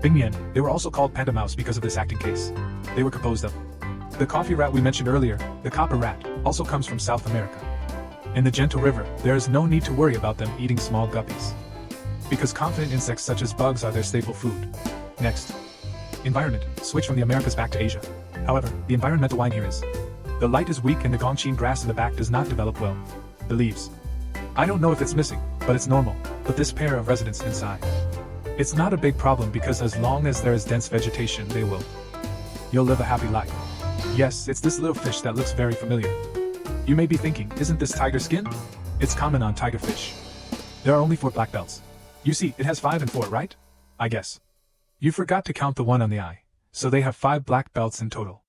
Bing Yen, they were also called panda mouse because of this acting case. They were composed of the coffee rat we mentioned earlier, the copper rat, also comes from South America. In the gentle river, there is no need to worry about them eating small guppies, because confident insects such as bugs are their staple food. Next. Environment, switch from the Americas back to Asia. However, the environmental line here is. The light is weak and the gongqin grass in the back does not develop well. The leaves. I don't know if it's missing, but it's normal. But this pair of residents inside. It's not a big problem because as long as there is dense vegetation they will. You'll live a happy life. Yes, it's this little fish that looks very familiar. You may be thinking, isn't this tiger skin? It's common on tiger fish. There are only 4 black belts. You see, it has 5 and 4, right? I guess. You forgot to count the one on the eye, so they have 5 black belts in total.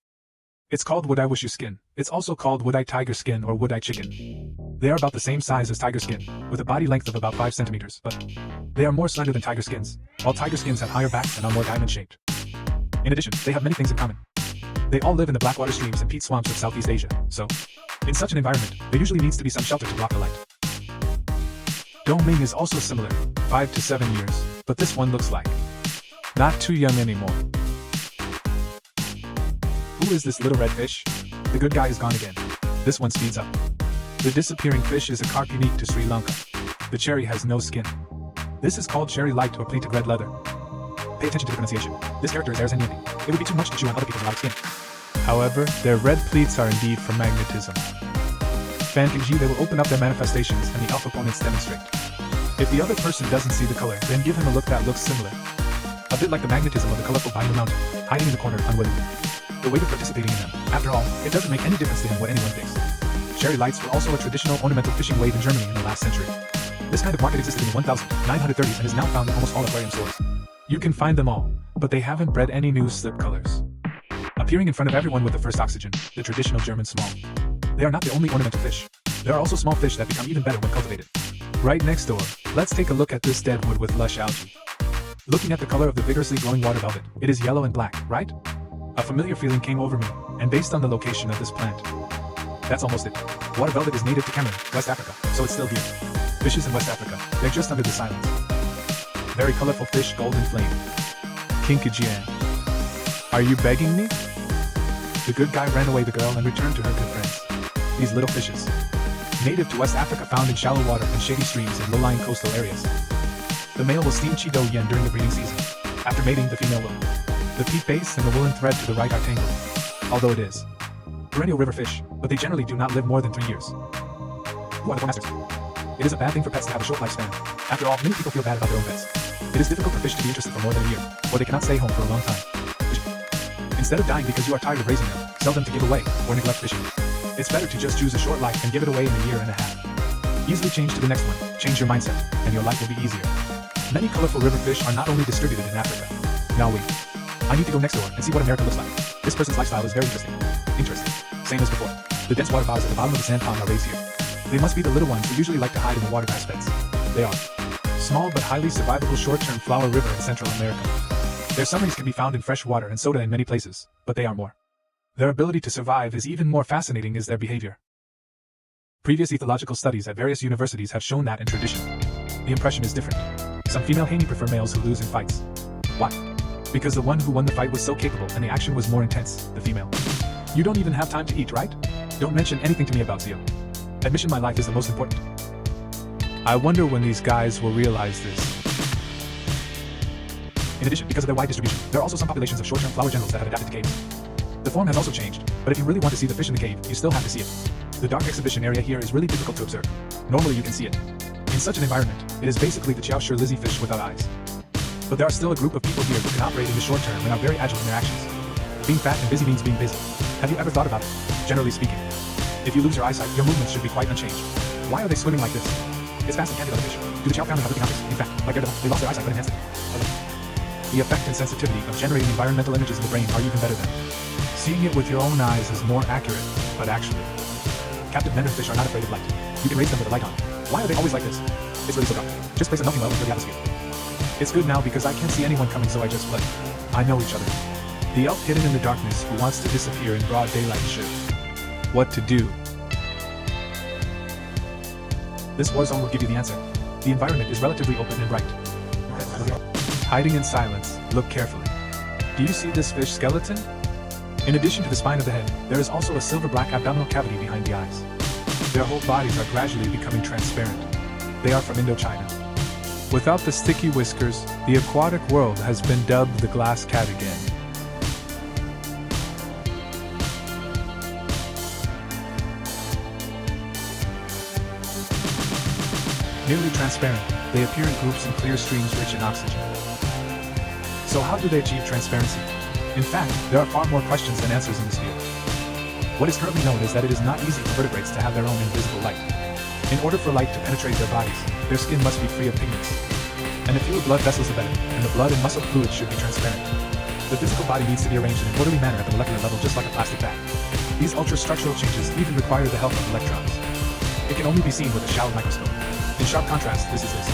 It's called wood-eye wushu skin. It's also called wood-eye tiger skin or wood-eye chicken. They are about the same size as tiger skin, with a body length of about 5 centimeters, but they are more slender than tiger skins. All tiger skins have higher backs and are more diamond-shaped. In addition, they have many things in common. They all live in the blackwater streams and peat swamps of Southeast Asia, so in such an environment, there usually needs to be some shelter to block the light. Dongming is also similar, 5 to 7 years, but this one looks like not too young anymore. Who is this little red fish? The good guy is gone again. This one speeds up. The disappearing fish is a carp unique to Sri Lanka. The cherry has no skin. This is called cherry light or pleated red leather. Pay attention to the pronunciation. This character is Arizinian. It would be too much to chew on other people's light skin. However, their red pleats are indeed for magnetism. Fan Kingji, they will open up their manifestations and the alpha opponents demonstrate. If the other person doesn't see the color, then give him a look that looks similar. A bit like the magnetism of the colorful vine in the mountain, hiding in the corner unwillingly. The weight of participating in them. After all, it doesn't make any difference to him what anyone thinks. Cherry lights were also a traditional ornamental fishing wave in Germany in the last century. This kind of market existed in the 1930s and is now found in almost all aquarium stores. You can find them all, but they haven't bred any new slip colors. Appearing in front of everyone with the first oxygen, the traditional German small. They are not the only ornamental fish. There are also small fish that become even better when cultivated. Right next door, let's take a look at this dead wood with lush algae. Looking at the color of the vigorously growing water velvet, it is yellow and black, right? A familiar feeling came over me, and based on the location of this plant. That's almost it. Water velvet is native to Cameroon, West Africa, so it's still here. Fishes in West Africa, they're just under the silence. Very colorful fish, golden flame. Kinkajian. Are you begging me? The good guy ran away the girl and returned to her good friends. These little fishes. Native to West Africa, found in shallow water and shady streams in low-lying coastal areas. The male will steam chi do yen during the breeding season. After mating, the female will. The peat base and the woolen thread to the right are tangled. Although it is perennial river fish, but they generally do not live more than 3 years. Who are the four masters? It is a bad thing for pets to have a short lifespan. After all, many people feel bad about their own pets. It is difficult for fish to be interested for more than a year, or they cannot stay home for a long time. Instead of dying because you are tired of raising them, sell them to give away, or neglect fishing. It's better to just choose a short life and give it away in a year and a half. Easily change to the next one, change your mindset, and your life will be easier. Many colorful river fish are not only distributed in Africa. Now wait. I need to go next door and see what America looks like. This person's lifestyle is very interesting. Same as before. The dense water bodies at the bottom of the sand pond are raised here. They must be the little ones who usually like to hide in the water bass beds. They are small but highly survivable short-term flower river in Central America. Their summaries can be found in fresh water and soda in many places, but they are more. Their ability to survive is even more fascinating is their behavior. Previous ethological studies at various universities have shown that in tradition, the impression is different. Some female Haney prefer males who lose in fights. Why? Because the one who won the fight was so capable and the action was more intense, the female. You don't even have time to eat, right? Don't mention anything to me about Zio. Admission my life is the most important. I wonder when these guys will realize this. In addition, because of their wide distribution, there are also some populations of short-term flower generals that have adapted to caves. The form has also changed, but if you really want to see the fish in the cave, you still have to see it. The dark exhibition area here is really difficult to observe. Normally you can see it. In such an environment, it is basically the Chow Shur Lizzie fish without eyes. But there are still a group of people here who can operate in the short term and are very agile in their actions. Being fat and busy means being busy. Have you ever thought about it? Generally speaking, if you lose your eyesight, your movements should be quite unchanged. Why are they swimming like this? It's fast and candy fish. Do the Chow family have living habits? In fact, like Daredevil, they lost their eyesight but enhanced it. The effect and sensitivity of generating environmental images in the brain are even better than seeing it with your own eyes is more accurate, but actually, captive men and fish are not afraid of light. You can raise them with a light on. Why are they always like this? It's really so dark. Just place a melting well into the atmosphere. It's good now because I can't see anyone coming, so I just play. I know each other. The elf hidden in the darkness who wants to disappear in broad daylight should. What to do? This war zone will give you the answer. The environment is relatively open and bright. Hiding in silence, look carefully. Do you see this fish skeleton? In addition to the spine of the head, there is also a silver-black abdominal cavity behind the eyes. Their whole bodies are gradually becoming transparent. They are from Indochina. Without the sticky whiskers, the aquatic world has been dubbed the glass cat again. Nearly transparent, they appear in groups in clear streams rich in oxygen. So how do they achieve transparency? In fact, there are far more questions than answers in this field. What is currently known is that it is not easy for vertebrates to have their own invisible light. In order for light to penetrate their bodies, their skin must be free of pigments. And the fewer blood vessels the better, and the blood and muscle fluid should be transparent. The physical body needs to be arranged in an orderly manner at the molecular level just like a plastic bag. These ultra-structural changes even require the help of electrons. It can only be seen with a shallow microscope. In sharp contrast, this is this.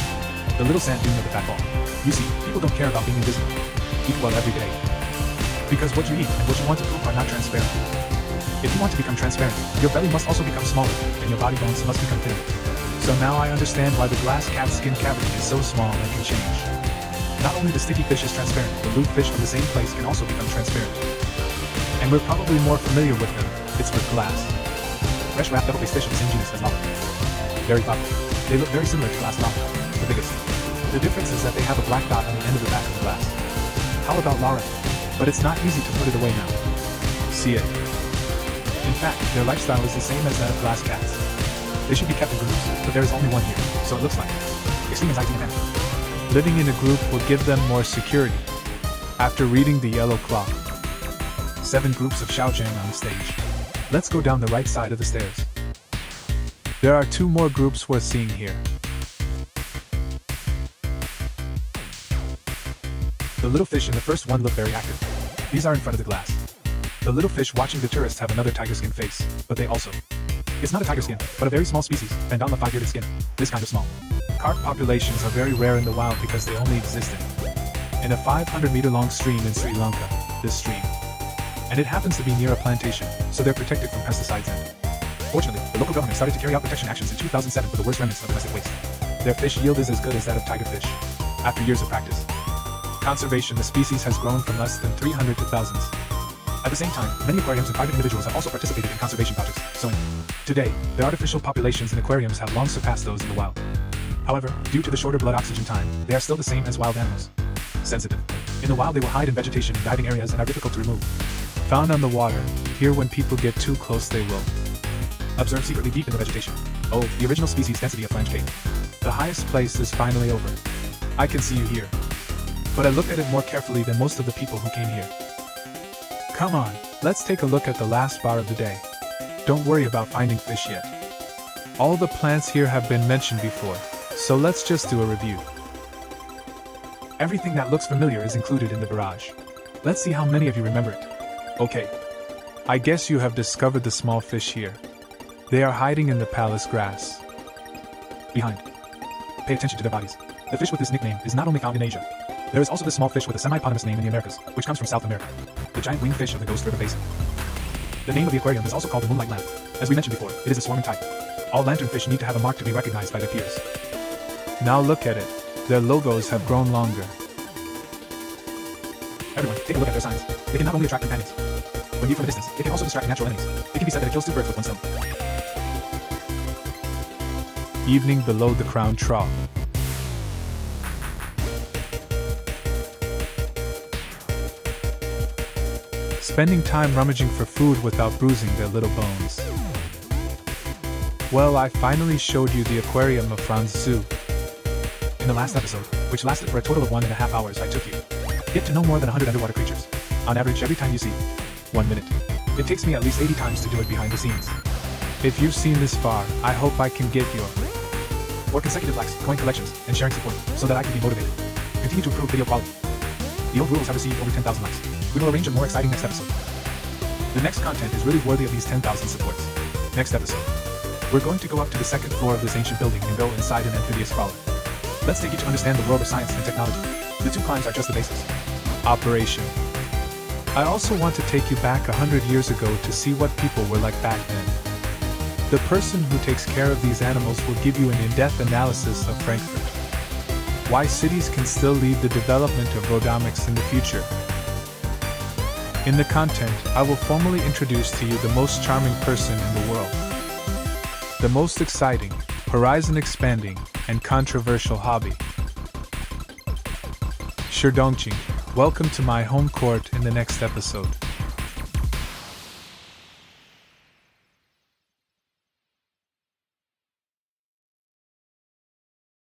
The little sand dune of the fat ball. You see, people don't care about being invisible. Eat well every day. Because what you eat and what you want to poop are not transparent. If you want to become transparent, your belly must also become smaller, and your body bones must become thinner. So now I understand why the glass cat skin cavity is so small and can change. Not only the sticky fish is transparent, the blue fish from the same place can also become transparent. And we're probably more familiar with them, it's with glass. Fresh wrapped double-faced fish of the same genus as lava. Very popular. They look very similar to glass lava, the biggest. The difference is that they have a black dot on the end of the back of the glass. How about Rarest? But it's not easy to put it away now. See it. In fact, their lifestyle is the same as that of glass cats. They should be kept in groups, but there is only one here, so it looks like extreme anxiety and panic. Living in a group will give them more security. After reading the yellow clock, 7 groups of Xiaojiang on the stage. Let's go down the right side of the stairs. There are 2 more groups worth seeing here. The little fish in the first one look very active. These are in front of the glass. The little fish watching the tourists have another tiger skin face, but they also. It's not a tiger skin, but a very small species, Bandama 5-bearded skin. This kind of small. Carp populations are very rare in the wild because they only exist in a 500-meter-long stream in Sri Lanka, this stream. And it happens to be near a plantation, so they're protected from pesticides and. Fortunately, the local government started to carry out protection actions in 2007 for the worst remnants of domestic waste. Their fish yield is as good as that of tigerfish. After years of practice. Conservation, the species has grown from less than 300 to thousands. At the same time, many aquariums and private individuals have also participated in conservation projects, so today, the artificial populations in aquariums have long surpassed those in the wild. However, due to the shorter blood oxygen time, they are still the same as wild animals. Sensitive. In the wild they will hide in vegetation in diving areas and are difficult to remove. Found on the water, here when people get too close they will. Observe secretly deep in the vegetation. Oh, the original species density of flange cave. The highest place is finally over. I can see you here. but I look at it more carefully than most of the people who came here. Come on, let's take a look at the last bar of the day. Don't worry about finding fish yet. All the plants here have been mentioned before, so let's just do a review. Everything that looks familiar is included in the barrage. Let's see how many of you remember it. Okay. I guess you have discovered the small fish here. They are hiding in the palace grass. Behind. Pay attention to their bodies. The fish with this nickname is not only found in Asia. There is also the small fish with a semi-eponymous name in the Americas, which comes from South America. The giant winged fish of the Ghost River Basin. The name of the aquarium is also called the Moonlight Lamp. As we mentioned before, it is a swarming type. All lanternfish need to have a mark to be recognized by their peers. Now look at it. Their logos have grown longer. Everyone, take a look at their signs. They can not only attract companions. When viewed from a distance, it can also distract natural enemies. It can be said that it kills two birds with one stone. Evening below the crown trough. Spending time rummaging for food without bruising their little bones. Well, I finally showed you the aquarium of Frankfurt Zoo. In the last episode, which lasted for a total of 1.5 hours, I took you. Get to know more than 100 underwater creatures. On average, every time you see 1 minute. It takes me at least 80 times to do it behind the scenes. If you've seen this far, I hope I can get your 4 consecutive likes, coin collections, and sharing support, so that I can be motivated. Continue to improve video quality. The old rules have received over 10,000 likes. We will arrange a more exciting next episode. The next content is really worthy of these 10,000 supports. Next episode. We're going to go up to the 2nd floor of this ancient building and go inside an amphibious crawler. Let's take you to understand the world of science and technology. The 2 climbs are just the basics. Operation. I also want to take you back 100 years ago to see what people were like back then. The person who takes care of these animals will give you an in-depth analysis of Frankfurt. Why cities can still lead the development of robotics in the future. In the content, I will formally introduce to you the most charming person in the world. The most exciting, horizon-expanding, and controversial hobby. Welcome to my home court in the next episode.